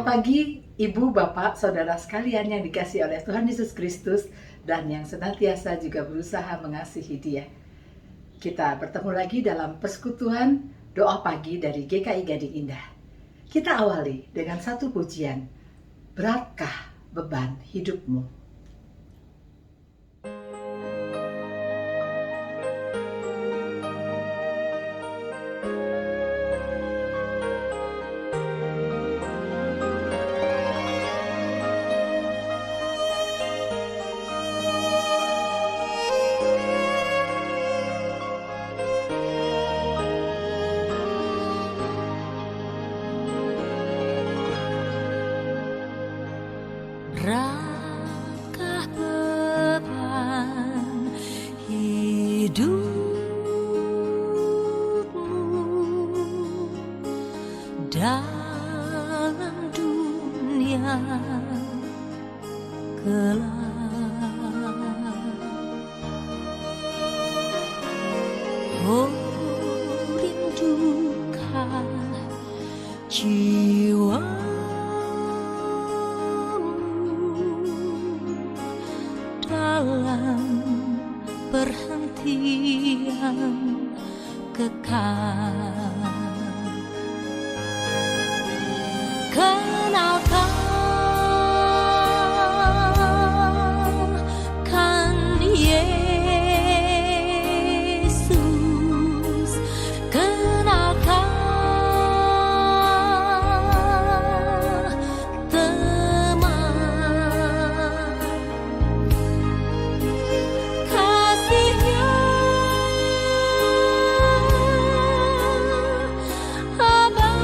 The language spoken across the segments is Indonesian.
pagi, Ibu, Bapak, Saudara sekalian yang dikasihi oleh Tuhan Yesus Kristus dan yang senantiasa juga berusaha mengasihi Dia. Kita bertemu lagi dalam persekutuan doa pagi dari GKI Gading Indah. Kita awali dengan satu pujian, beratkah beban hidupmu? Beratkah beban hidupmu dalam dunia gelap? Oh, rindukah jiwa dalam perhentian kekal? Kenalkan Yesus, kenalkan teman kasihnya abadi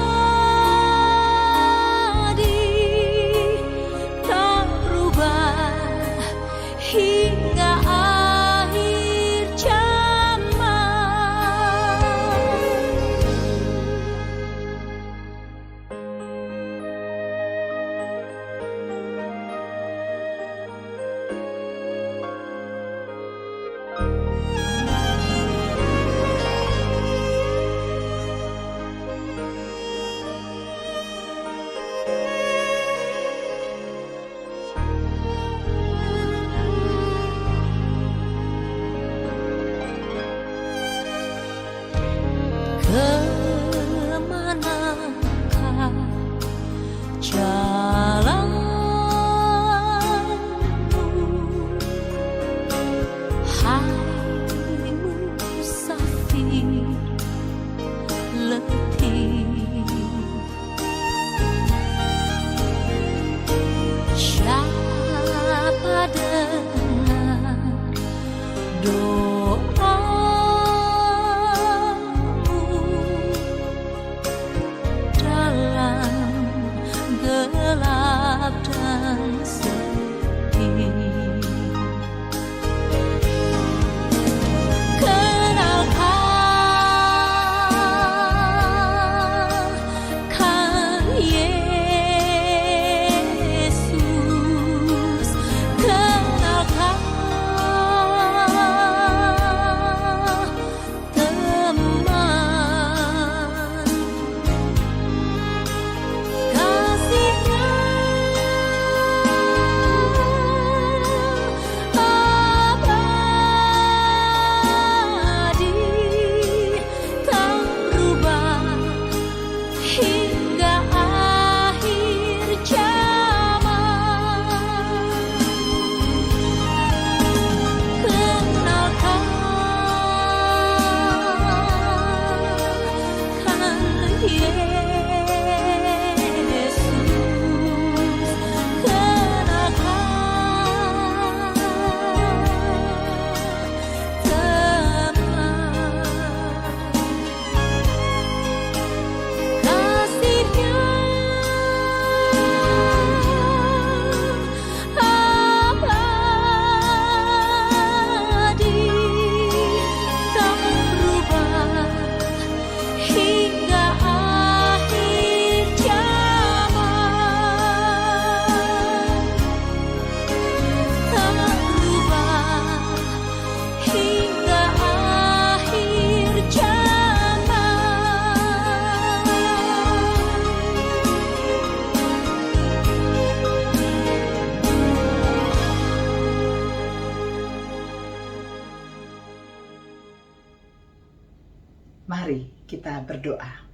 Mari kita berdoa.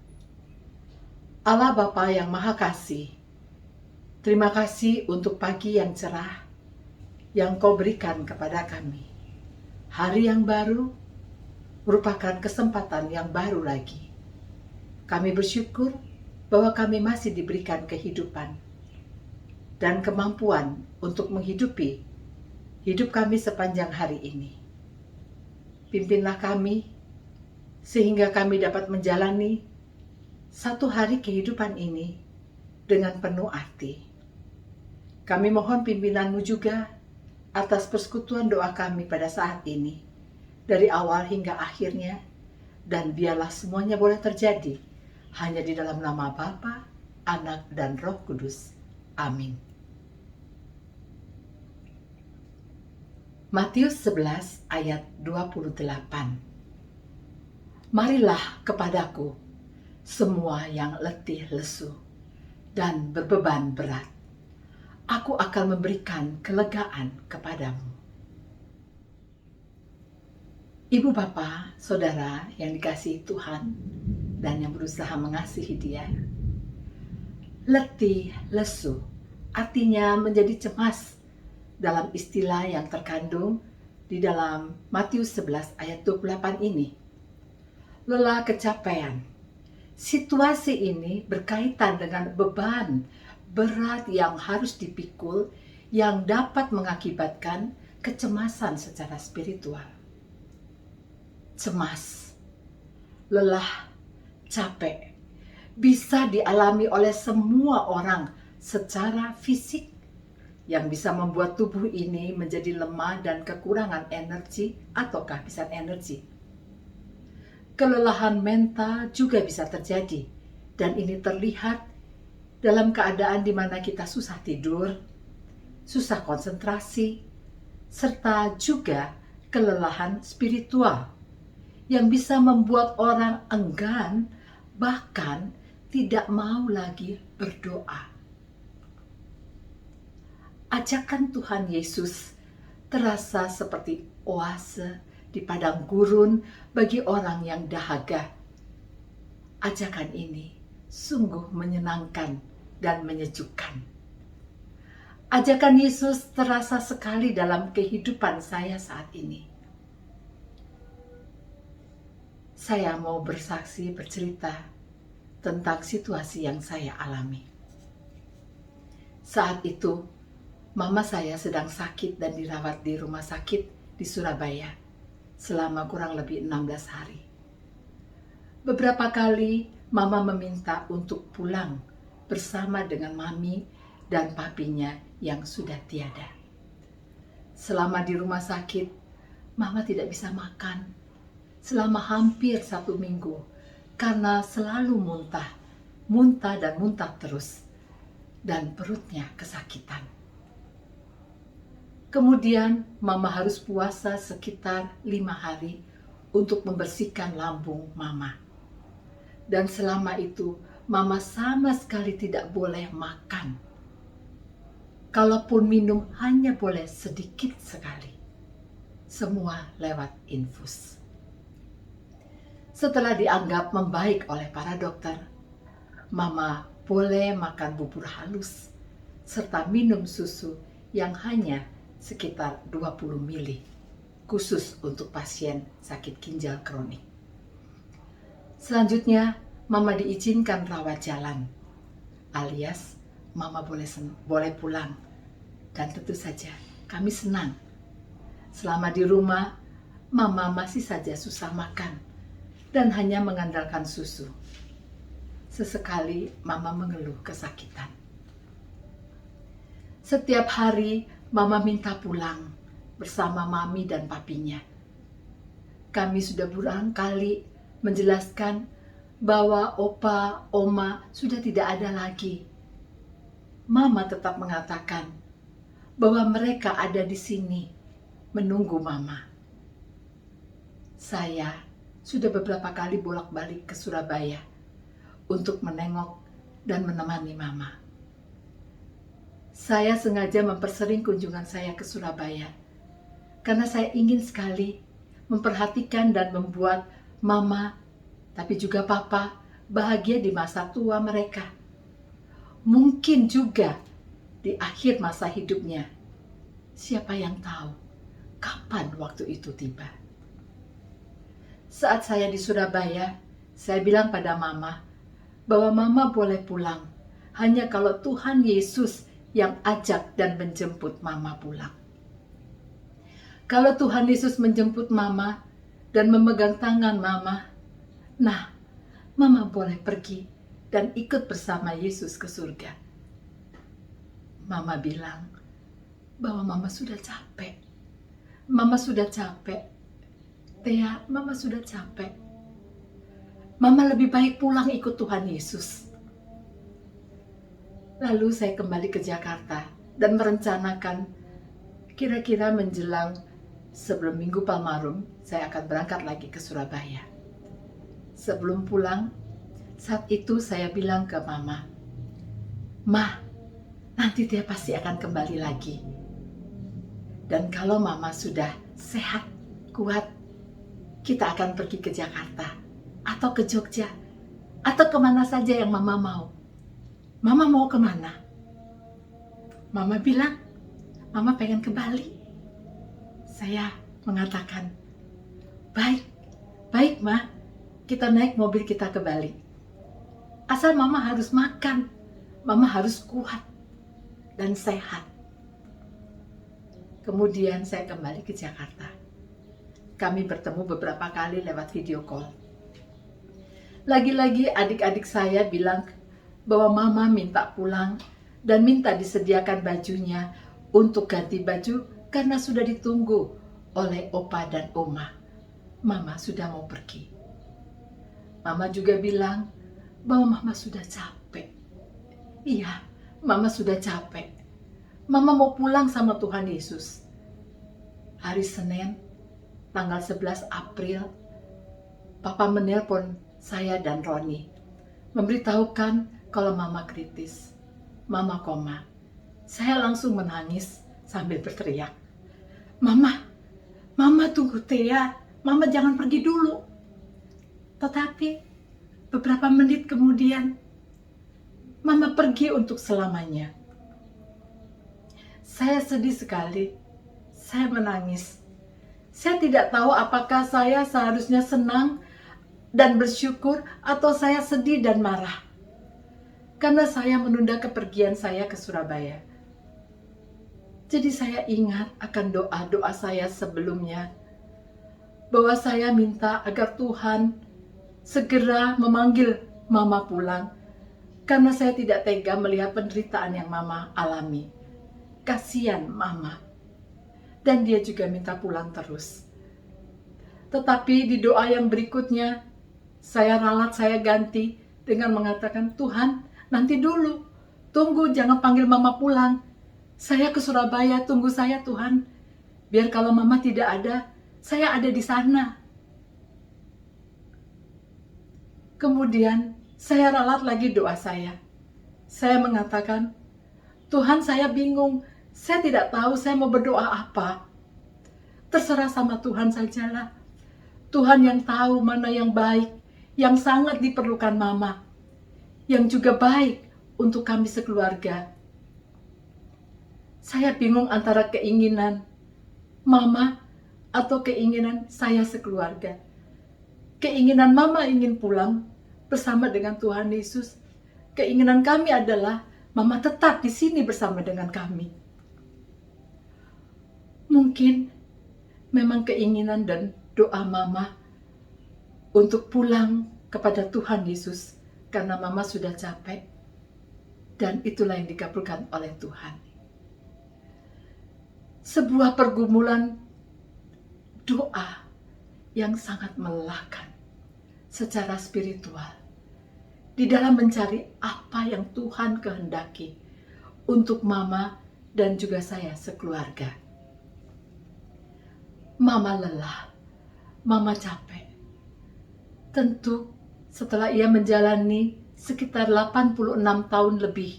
Allah Bapa yang Maha Kasih, terima kasih untuk pagi yang cerah yang Kau berikan kepada kami. Hari yang baru merupakan kesempatan yang baru lagi. Kami bersyukur bahwa kami masih diberikan kehidupan dan kemampuan untuk menghidupi hidup kami sepanjang hari ini. Pimpinlah kami sehingga kami dapat menjalani satu hari kehidupan ini dengan penuh arti. Kami mohon pimpinanmu juga atas persekutuan doa kami pada saat ini, dari awal hingga akhirnya, dan biarlah semuanya boleh terjadi hanya di dalam nama Bapa, Anak, dan Roh Kudus. Amin. Matius 11 ayat 28. Marilah kepadaku semua yang letih lesu dan berbeban berat. Aku akan memberikan kelegaan kepadamu. Ibu bapa, saudara yang dikasihi Tuhan dan yang berusaha mengasihi Dia. Letih lesu artinya menjadi cemas dalam istilah yang terkandung di dalam Matius 11 ayat 28 ini. Lelah kecapean. Situasi ini berkaitan dengan beban berat yang harus dipikul yang dapat mengakibatkan kecemasan secara spiritual. Cemas, lelah, capek bisa dialami oleh semua orang secara fisik yang bisa membuat tubuh ini menjadi lemah dan kekurangan energi atau kehabisan energi. Kelelahan mental juga bisa terjadi, dan ini terlihat dalam keadaan di mana kita susah tidur, susah konsentrasi, serta juga kelelahan spiritual yang bisa membuat orang enggan, bahkan tidak mau lagi berdoa. Ajakan Tuhan Yesus terasa seperti oase di padang gurun bagi orang yang dahaga. Ajakan ini sungguh menyenangkan dan menyejukkan. Ajakan Yesus terasa sekali dalam kehidupan saya saat ini. Saya mau bercerita tentang situasi yang saya alami. Saat itu, mama saya sedang sakit dan dirawat di rumah sakit di Surabaya selama kurang lebih 16 hari. Beberapa kali mama meminta untuk pulang bersama dengan mami dan papinya yang sudah tiada. Selama di rumah sakit, mama tidak bisa makan selama hampir 1 minggu karena selalu muntah dan muntah terus, dan perutnya kesakitan. Kemudian mama harus puasa sekitar 5 hari untuk membersihkan lambung mama. Dan selama itu mama sama sekali tidak boleh makan. Kalaupun minum hanya boleh sedikit sekali. Semua lewat infus. Setelah dianggap membaik oleh para dokter, mama boleh makan bubur halus serta minum susu yang hanya sekitar 20 mili, khusus untuk pasien sakit ginjal kronik. Selanjutnya, mama diizinkan rawat jalan, alias mama boleh pulang. Dan tentu saja kami senang. Selama di rumah, mama masih saja susah makan dan hanya mengandalkan susu. Sesekali mama mengeluh kesakitan. Setiap hari mama minta pulang bersama mami dan papinya. Kami sudah berulang kali menjelaskan bahwa opa, oma sudah tidak ada lagi. Mama tetap mengatakan bahwa mereka ada di sini menunggu mama. Saya sudah beberapa kali bolak-balik ke Surabaya untuk menengok dan menemani mama. Saya sengaja mempersering kunjungan saya ke Surabaya karena saya ingin sekali memperhatikan dan membuat mama tapi juga papa bahagia di masa tua mereka. Mungkin juga di akhir masa hidupnya. Siapa yang tahu kapan waktu itu tiba. Saat saya di Surabaya, saya bilang pada mama bahwa mama boleh pulang hanya kalau Tuhan Yesus yang ajak dan menjemput mama pulang. Kalau Tuhan Yesus menjemput mama dan memegang tangan mama, nah, mama boleh pergi dan ikut bersama Yesus ke surga. Mama bilang bahwa mama sudah capek. Mama sudah capek. Tia, mama sudah capek. Mama lebih baik pulang ikut Tuhan Yesus. Lalu saya kembali ke Jakarta dan merencanakan kira-kira menjelang sebelum Minggu Palmarum, saya akan berangkat lagi ke Surabaya. Sebelum pulang, saat itu saya bilang ke mama, "Ma, nanti dia pasti akan kembali lagi. Dan kalau mama sudah sehat, kuat, kita akan pergi ke Jakarta, atau ke Jogja, atau kemana saja yang mama mau." Mama mau kemana? Mama bilang, "Mama pengen ke Bali." Saya mengatakan, baik, Ma, kita naik mobil kita ke Bali. Asal mama harus makan, mama harus kuat dan sehat. Kemudian saya kembali ke Jakarta. Kami bertemu beberapa kali lewat video call. Lagi-lagi adik-adik saya bilang bahwa mama minta pulang dan minta disediakan bajunya untuk ganti baju karena sudah ditunggu oleh opa dan oma. Mama sudah mau pergi. Mama juga bilang bahwa mama sudah capek. Iya, mama sudah capek. Mama mau pulang sama Tuhan Yesus. Hari Senin, tanggal 11 April, papa menelpon saya dan Roni, memberitahukan kalau mama kritis. Mama koma. Saya langsung menangis sambil berteriak, Mama tunggu Tia, Mama jangan pergi dulu. Tetapi beberapa menit kemudian, Mama pergi untuk selamanya. Saya sedih sekali, saya menangis. Saya tidak tahu apakah saya seharusnya senang dan bersyukur atau saya sedih dan marah. Karena saya menunda kepergian saya ke Surabaya. Jadi saya ingat akan doa-doa saya sebelumnya, bahwa saya minta agar Tuhan segera memanggil mama pulang, karena saya tidak tega melihat penderitaan yang mama alami. Kasihan mama. Dan dia juga minta pulang terus. Tetapi di doa yang berikutnya, saya ralat, saya ganti dengan mengatakan, Tuhan, nanti dulu, tunggu, jangan panggil mama pulang. Saya ke Surabaya, tunggu saya Tuhan. Biar kalau mama tidak ada, saya ada di sana. Kemudian saya ralat lagi doa saya. Saya mengatakan, Tuhan saya bingung, saya tidak tahu saya mau berdoa apa. Terserah sama Tuhan sajalah. Tuhan yang tahu mana yang baik, yang sangat diperlukan mama, yang juga baik untuk kami sekeluarga. Saya bingung antara keinginan mama atau keinginan saya sekeluarga. Keinginan mama ingin pulang bersama dengan Tuhan Yesus. Keinginan kami adalah mama tetap di sini bersama dengan kami. Mungkin memang keinginan dan doa mama untuk pulang kepada Tuhan Yesus karena mama sudah capek, dan itulah yang dikabulkan oleh Tuhan. Sebuah pergumulan doa yang sangat melelahkan secara spiritual di dalam mencari apa yang Tuhan kehendaki untuk mama dan juga saya sekeluarga. Mama lelah, mama capek. Tentu setelah ia menjalani sekitar 86 tahun lebih,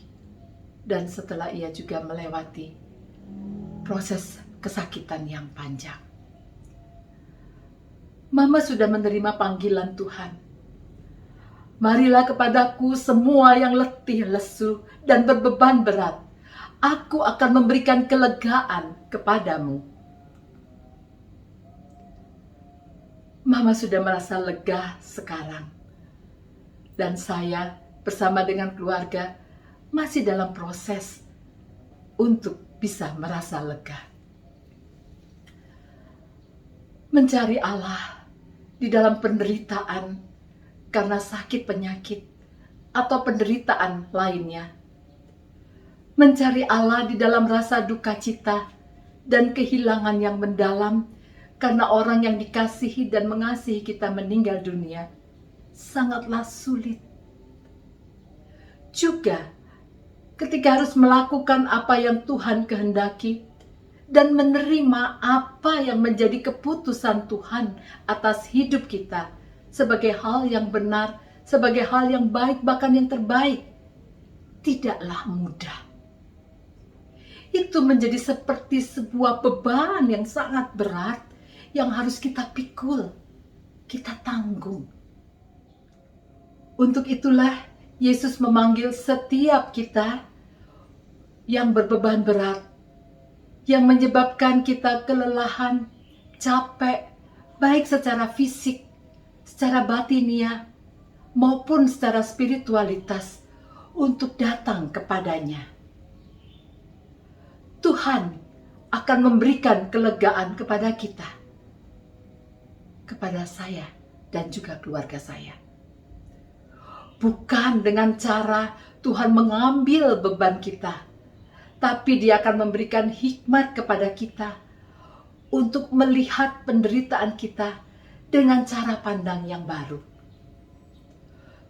dan setelah ia juga melewati proses kesakitan yang panjang. Mama sudah menerima panggilan Tuhan Marilah kepadaku semua yang letih, lesu, dan berbeban berat. Aku akan memberikan kelegaan kepadamu. Mama sudah merasa lega sekarang. Dan saya bersama dengan keluarga masih dalam proses untuk bisa merasa lega. Mencari Allah di dalam penderitaan karena sakit penyakit atau penderitaan lainnya. Mencari Allah di dalam rasa duka cita dan kehilangan yang mendalam karena orang yang dikasihi dan mengasihi kita meninggal dunia sangatlah sulit. Juga ketika harus melakukan apa yang Tuhan kehendaki dan menerima apa yang menjadi keputusan Tuhan atas hidup kita sebagai hal yang benar, sebagai hal yang baik, bahkan yang terbaik, tidaklah mudah. Itu menjadi seperti sebuah beban yang sangat berat yang harus kita pikul, kita tanggung. Untuk itulah Yesus memanggil setiap kita yang berbeban berat, yang menyebabkan kita kelelahan, capek, baik secara fisik, secara batinia, maupun secara spiritualitas, untuk datang kepadanya. Tuhan akan memberikan kelegaan kepada kita, kepada saya dan juga keluarga saya. Bukan dengan cara Tuhan mengambil beban kita, tapi Dia akan memberikan hikmat kepada kita untuk melihat penderitaan kita dengan cara pandang yang baru.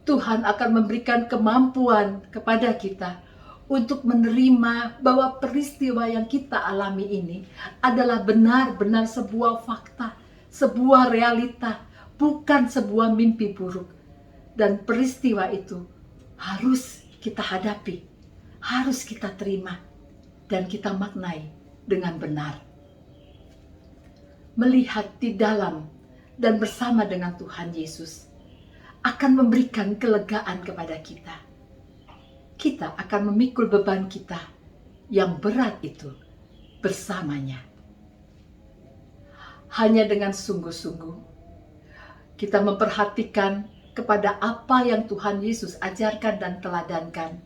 Tuhan akan memberikan kemampuan kepada kita untuk menerima bahwa peristiwa yang kita alami ini adalah benar-benar sebuah fakta, sebuah realita, bukan sebuah mimpi buruk. Dan peristiwa itu harus kita hadapi, harus kita terima, dan kita maknai dengan benar. Melihat di dalam dan bersama dengan Tuhan Yesus akan memberikan kelegaan kepada kita. Kita akan memikul beban kita yang berat itu bersamanya. Hanya dengan sungguh-sungguh kita memperhatikan kepada apa yang Tuhan Yesus ajarkan dan teladankan,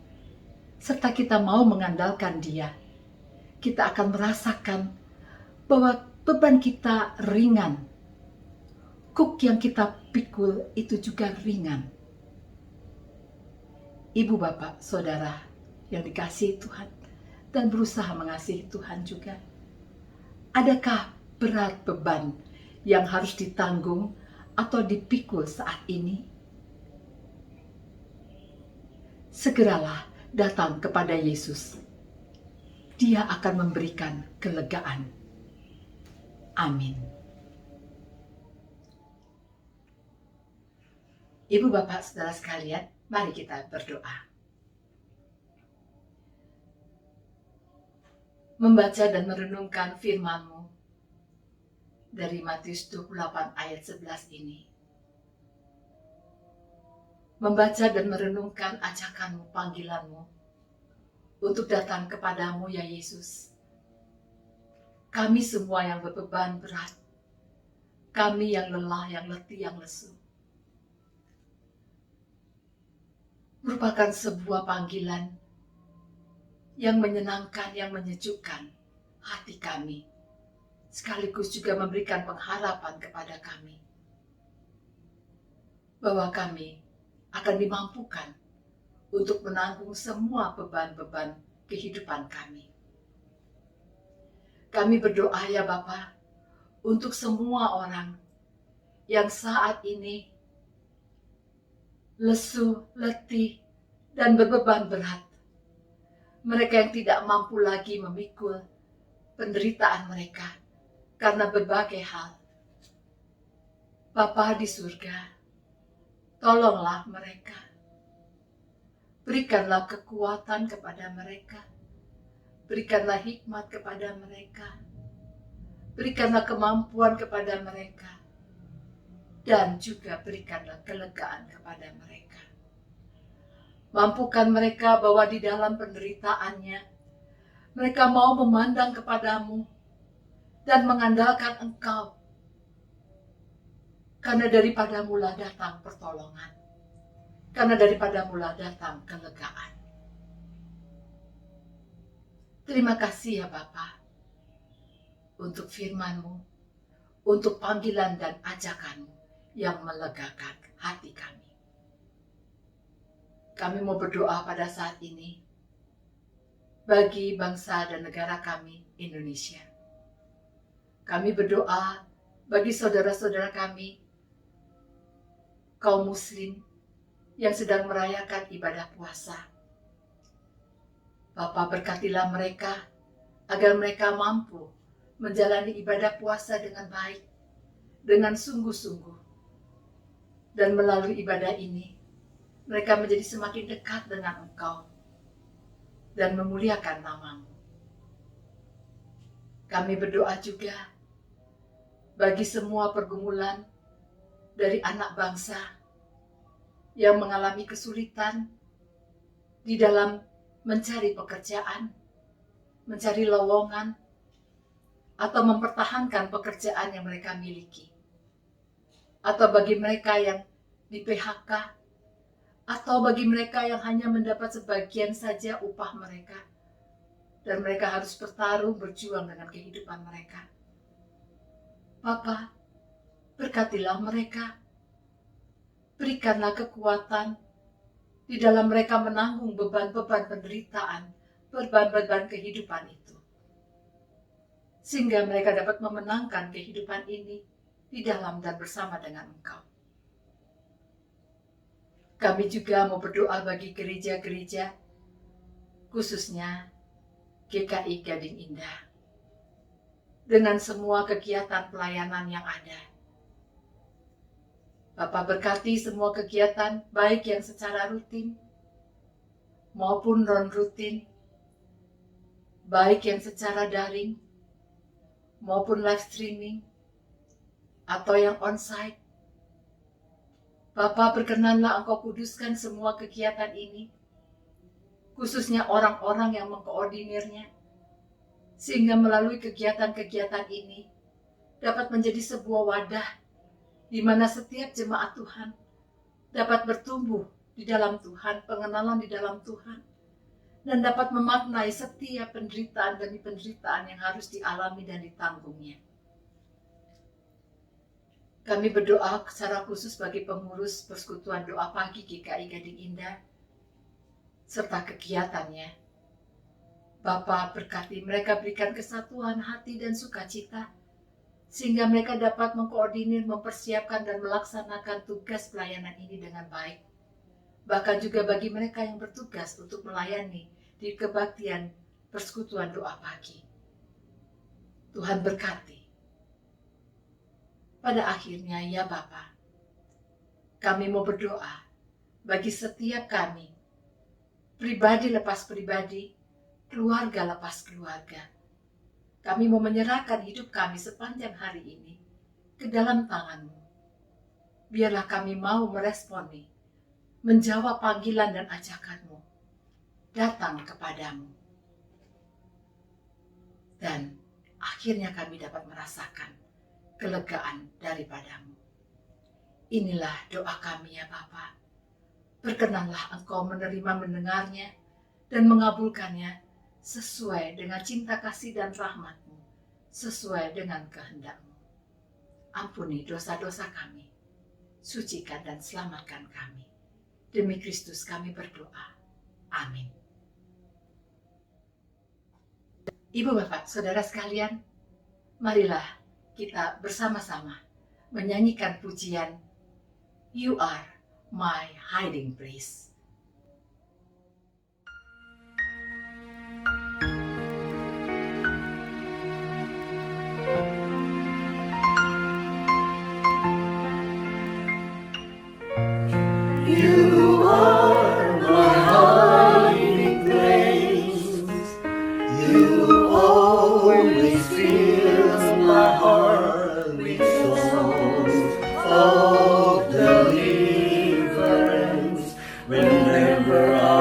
serta kita mau mengandalkan Dia, kita akan merasakan bahwa beban kita ringan. Kuk yang kita pikul itu juga ringan. Ibu, bapak, saudara yang dikasihi Tuhan dan berusaha mengasihi Tuhan juga, adakah berat beban yang harus ditanggung atau dipikul saat ini? Segeralah datang kepada Yesus. Dia akan memberikan kelegaan. Amin. Ibu, bapak, saudara sekalian, mari kita berdoa. Membaca dan merenungkan firman-Mu dari Matius 28 ayat 11 ini. Membaca dan merenungkan ajakan-Mu, panggilan-Mu untuk datang kepadamu ya Yesus. Kami semua yang berbeban berat, kami yang lelah, yang letih, yang lesu, merupakan sebuah panggilan yang menyenangkan, yang menyejukkan hati kami, sekaligus juga memberikan pengharapan kepada kami bahwa kami akan dimampukan untuk menanggung semua beban-beban kehidupan kami. Kami berdoa ya Bapa, untuk semua orang yang saat ini lesu, letih, dan berbeban berat. Mereka yang tidak mampu lagi memikul penderitaan mereka karena berbagai hal. Bapa di surga, tolonglah mereka. Berikanlah kekuatan kepada mereka. Berikanlah hikmat kepada mereka. Berikanlah kemampuan kepada mereka. Dan juga berikanlah kelegaan kepada mereka. Mampukan mereka bahwa di dalam penderitaannya, mereka mau memandang kepadamu dan mengandalkan Engkau. Karena daripadamulah datang pertolongan. Karena daripadamulah datang kelegaan. Terima kasih ya Bapa, untuk firman-Mu, untuk panggilan dan ajakan-Mu yang melegakan hati kami. Kami mau berdoa pada saat ini bagi bangsa dan negara kami, Indonesia. Kami berdoa bagi saudara-saudara kami, kaum muslim yang sedang merayakan ibadah puasa. Bapa, berkatilah mereka agar mereka mampu menjalani ibadah puasa dengan baik, dengan sungguh-sungguh. Dan melalui ibadah ini, mereka menjadi semakin dekat dengan Engkau dan memuliakan nama-Mu. Kami berdoa juga bagi semua pergumulan dari anak bangsa yang mengalami kesulitan di dalam mencari pekerjaan, mencari lowongan, atau mempertahankan pekerjaan yang mereka miliki. Atau bagi mereka yang di PHK, atau bagi mereka yang hanya mendapat sebagian saja upah mereka, dan mereka harus bertarung, berjuang dengan kehidupan mereka. Bapa, berkatilah mereka. Berikanlah kekuatan di dalam mereka menanggung beban-beban penderitaan, beban-beban kehidupan itu. Sehingga mereka dapat memenangkan kehidupan ini di dalam dan bersama dengan Engkau. Kami juga mau berdoa bagi gereja-gereja, khususnya GKI Gading Indah, dengan semua kegiatan pelayanan yang ada. Bapa, berkati semua kegiatan, baik yang secara rutin maupun non-rutin, baik yang secara daring maupun live streaming atau yang on-site. Bapa, berkenanlah Engkau kuduskan semua kegiatan ini, khususnya orang-orang yang mengkoordinirnya, sehingga melalui kegiatan-kegiatan ini dapat menjadi sebuah wadah di mana setiap jemaat Tuhan dapat bertumbuh di dalam Tuhan, pengenalan di dalam Tuhan, dan dapat memaknai setiap penderitaan demi penderitaan yang harus dialami dan ditanggungnya. Kami berdoa secara khusus bagi pengurus Persekutuan Doa Pagi GKI Gading Indah, serta kegiatannya. Bapa, berkati mereka, berikan kesatuan hati dan sukacita, sehingga mereka dapat mengkoordinir, mempersiapkan, dan melaksanakan tugas pelayanan ini dengan baik. Bahkan juga bagi mereka yang bertugas untuk melayani di kebaktian Persekutuan Doa Pagi. Tuhan berkati. Pada akhirnya, ya Bapa, kami mau berdoa bagi setiap kami, pribadi lepas pribadi, keluarga lepas keluarga. Kami mau menyerahkan hidup kami sepanjang hari ini ke dalam tangan-Mu. Biarlah kami mau meresponi, menjawab panggilan dan ajakan-Mu, datang kepadamu. Dan akhirnya kami dapat merasakan kelegaan daripada-Mu. Inilah doa kami ya Bapa. Berkenanlah Engkau menerima, mendengarnya, dan mengabulkannya sesuai dengan cinta kasih dan rahmat-Mu, sesuai dengan kehendak-Mu. Ampuni dosa-dosa kami, sucikan dan selamatkan kami. Demi Kristus kami berdoa. Amin. Ibu, Bapak, Saudara sekalian, marilah kita bersama-sama menyanyikan pujian You Are My Hiding Place. You are my hiding place. You always fill my heart with songs of deliverance whenever I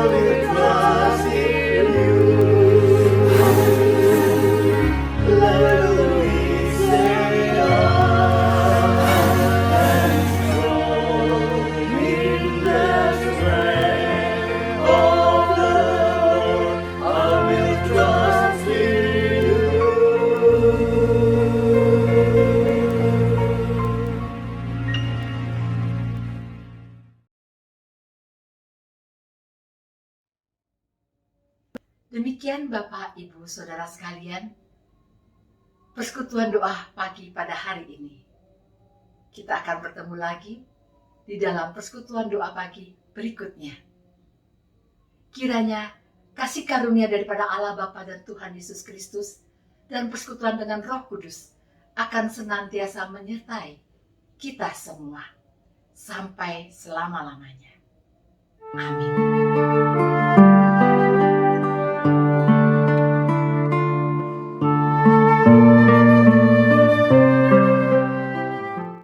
will trust in you. Let the weak say I am strong in the strength of the Lord. I will trust in you. Demikian Bapak, Ibu, Saudara sekalian, persekutuan doa pagi pada hari ini. Kita akan bertemu lagi di dalam persekutuan doa pagi berikutnya. Kiranya kasih karunia daripada Allah Bapa dan Tuhan Yesus Kristus dan persekutuan dengan Roh Kudus akan senantiasa menyertai kita semua sampai selama-lamanya. Amin.